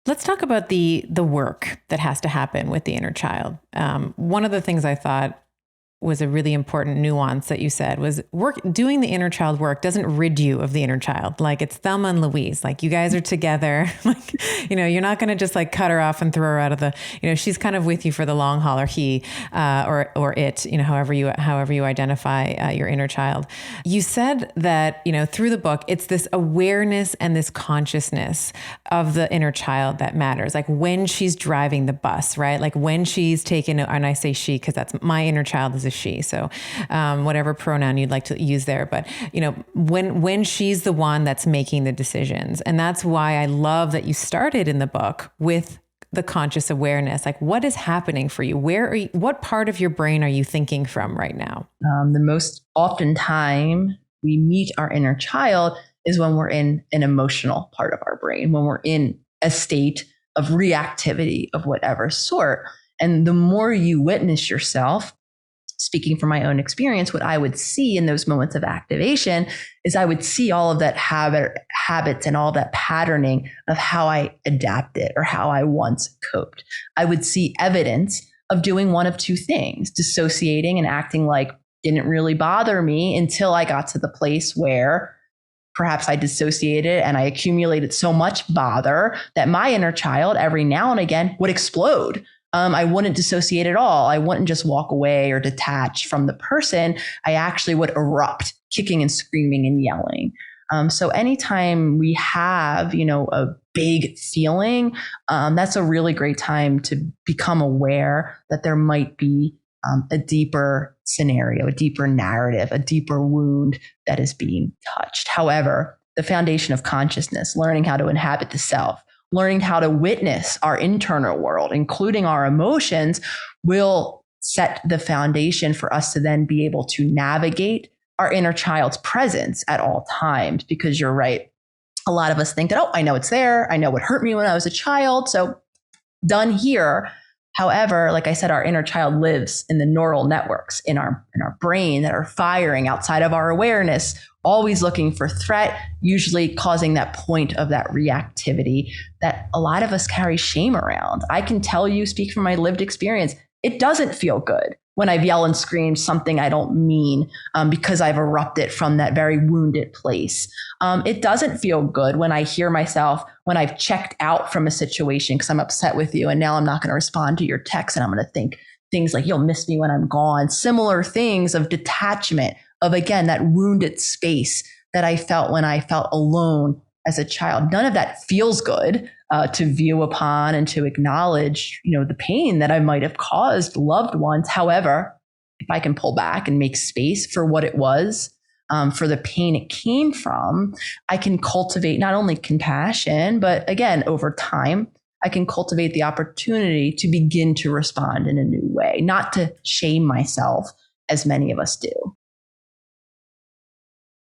Let's talk about the work that has to happen with the inner child. One of the things I thought was a really important nuance that you said was doing the inner child work doesn't rid you of the inner child. Like it's Thelma and Louise, like you guys are together, like, you're not going to just like cut her off and throw her out of the, she's kind of with you for the long haul, or he, or it, however you identify your inner child. You said that, through the book, it's this awareness and this consciousness of the inner child that matters. Like when she's driving the bus, right? Like when she's taken, and I say she, because that's my inner child is a she. So whatever pronoun you'd like to use there. But, when she's the one that's making the decisions. And that's why I love that you started in the book with the conscious awareness. Like what is happening for you? What part of your brain are you thinking from right now? The most often time we meet our inner child is when we're in an emotional part of our brain, when we're in a state of reactivity of whatever sort. And the more you witness yourself, speaking from my own experience, what I would see in those moments of activation is I would see all of that habits and all that patterning of how I adapted or how I once coped. I would see evidence of doing one of two things, dissociating and acting like didn't really bother me until I got to the place where perhaps I dissociated and I accumulated so much bother that my inner child every now and again would explode. I wouldn't dissociate at all. I wouldn't just walk away or detach from the person. I actually would erupt, kicking and screaming and yelling. So anytime we have, a big feeling, that's a really great time to become aware that there might be a deeper scenario, a deeper narrative, a deeper wound that is being touched. However, the foundation of consciousness, learning how to inhabit the self, learning how to witness our internal world, including our emotions, will set the foundation for us to then be able to navigate our inner child's presence at all times. Because you're right. A lot of us think that, I know it's there. I know what hurt me when I was a child. So done here. However, like I said, our inner child lives in the neural networks in our brain that are firing outside of our awareness, always looking for threat, usually causing that point of that reactivity that a lot of us carry shame around. I can tell you, speak from my lived experience, it doesn't feel good when I've yelled and screamed something I don't mean because I've erupted from that very wounded place. It doesn't feel good when I hear myself, when I've checked out from a situation because I'm upset with you and now I'm not going to respond to your text and I'm going to think things like, you'll miss me when I'm gone. Similar things of detachment, of again, that wounded space that I felt when I felt alone as a child. None of that feels good to view upon and to acknowledge, the pain that I might have caused loved ones. However, if I can pull back and make space for what it was, for the pain it came from, I can cultivate not only compassion, but again, over time, I can cultivate the opportunity to begin to respond in a new way, not to shame myself as many of us do.